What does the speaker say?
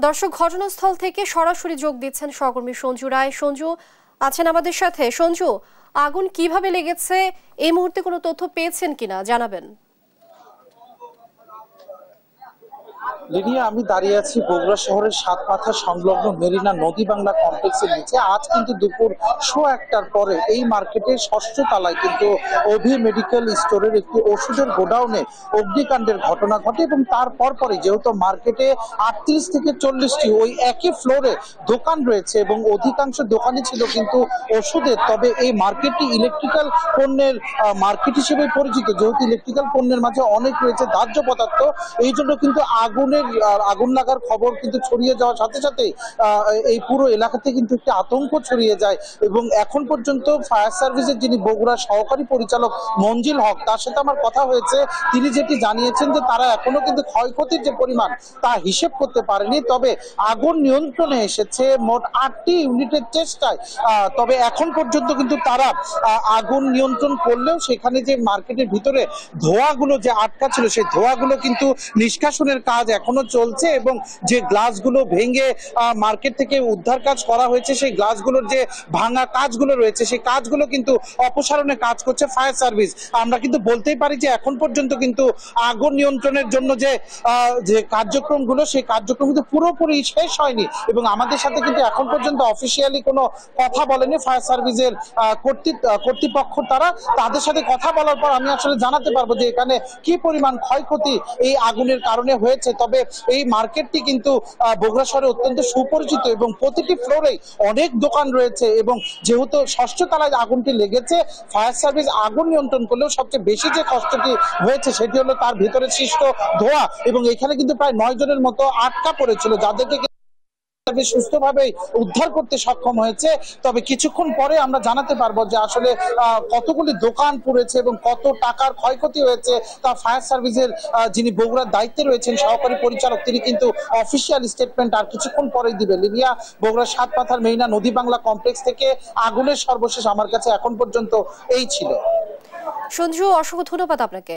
দর্শক, ঘটনাস্থল থেকে সরাসরি যোগ দিচ্ছেন সহকর্মী সঞ্জু রায়। সঞ্জু আছেন আমাদের সাথে। সঞ্জু, আগুন কিভাবে লেগেছে এই মুহূর্তে কোনো তথ্য পেয়েছেন কিনা জানাবেন। লিডিয়া, আমি দাঁড়িয়ে আছি বগুড়া শহরের সাতমাথা সংলগ্ন মেরিনা নদী বাংলা কমপ্লেক্সের নিচে। আজ কিন্তু দুপুর 1:15টার পরে এই মার্কেটের ষষ্ঠ তলায় কিন্তু অভি মেডিকেল স্টোরের একটি ওষুধের গোডাউনে অগ্নিকাণ্ডের ঘটনা ঘটে এবং তার পরপরই যেহেতু মার্কেটে 38 থেকে 40টি ওই একই ফ্লোরে দোকান রয়েছে এবং অধিকাংশ দোকানই ছিল কিন্তু ওষুধের, তবে এই মার্কেটটি ইলেকট্রিক্যাল পণ্যের মার্কেট হিসেবে পরিচিত। যেহেতু ইলেকট্রিক্যাল পণ্যের মাঝে অনেক রয়েছে দাহ্য পদার্থ, এই জন্য কিন্তু আগুন লাগার খবর কিন্তু ছড়িয়ে যাওয়ার সাথে সাথে এই পুরো এলাকাতে কিন্তু একটি আতঙ্ক ছড়িয়ে যায় এবং এখন পর্যন্ত ফায়ার সার্ভিসের যিনি বগুড়ার সহকারী পরিচালক মঞ্জিল হক, তার সাথে আমার কথা হয়েছে। তিনি যেটি জানিয়েছেন যে তারা এখনো কিন্তু ক্ষয়ক্ষতির যে পরিমাণ তা হিসেব করতে পারেনি, তবে আগুন নিয়ন্ত্রণে এসেছে মোট 8টি ইউনিটের চেষ্টায়। তবে এখন পর্যন্ত কিন্তু তারা আগুন নিয়ন্ত্রণ করলেও সেখানে যে মার্কেটের ভিতরে ধোঁয়াগুলো যে আটকা ছিল সেই ধোঁয়াগুলো কিন্তু নিষ্কাশনের কাজ এখনো চলছে এবং যে গ্লাসগুলো ভেঙে মার্কেট থেকে উদ্ধার কাজ করা হয়েছে সেই গ্লাসগুলোর যে ভাঙা কাজগুলো রয়েছে সেই কাজগুলো কিন্তু অপসারণে কাজ করছে ফায়ার সার্ভিস। আমরা কিন্তু বলতেই পারি যে এখন পর্যন্ত কিন্তু আগুন নিয়ন্ত্রণের জন্য যে কার্যক্রমগুলো সেই কার্যক্রম কিন্তু পুরোপুরি শেষ হয়নি এবং আমাদের সাথে কিন্তু এখন পর্যন্ত অফিসিয়ালি কোনো কথা বলেনি ফায়ার সার্ভিসের কর্তৃপক্ষ। তাদের সাথে কথা বলার পর আমি আসলে জানাতে পারবো যে এখানে কি পরিমাণ ক্ষয়ক্ষতি এই আগুনের কারণে হয়েছে। তবে এই মার্কেটটি কিন্তু বগুড়া শহরে অত্যন্ত সুপরিচিত এবং প্রতিটি ফ্লোরেই অনেক দোকান রয়েছে এবং যেহেতু ষষ্ঠ তলায় আগুনটি লেগেছে, ফায়ার সার্ভিস আগুন নিয়ন্ত্রণ করলেও সবচেয়ে বেশি যে কষ্টটি হয়েছে সেটি হলো তার ভিতরে সৃষ্ট ধোঁয়া এবং এখানে কিন্তু প্রায় 9 জনের মতো আটকা পড়েছিল, যাদেরকে সুস্থভাবে উদ্ধার করতে সক্ষম হয়েছে। তবে কিছুক্ষণ পরে আমরা জানাতে পারবো যে আসলে কতগুলি দোকান পুড়েছে এবং কত টাকার ক্ষয়ক্ষতি হয়েছে তা ফায়ার সার্ভিসের যিনি বগুড়ার দায়িত্বে রয়েছেন সহকারী পরিচালক, তিনি কিন্তু অফিসিয়াল স্টেটমেন্ট আর কিছুক্ষণ পরেই দিবে। লিবিয়া, বগুড়ার সাতপাথার মেরিনা নদী বাংলা কমপ্লেক্স থেকে আগুনের সর্বশেষ আমার কাছে এখন পর্যন্ত এই ছিল। সঞ্জু, অসংখ্য ধন্যবাদ আপনাকে।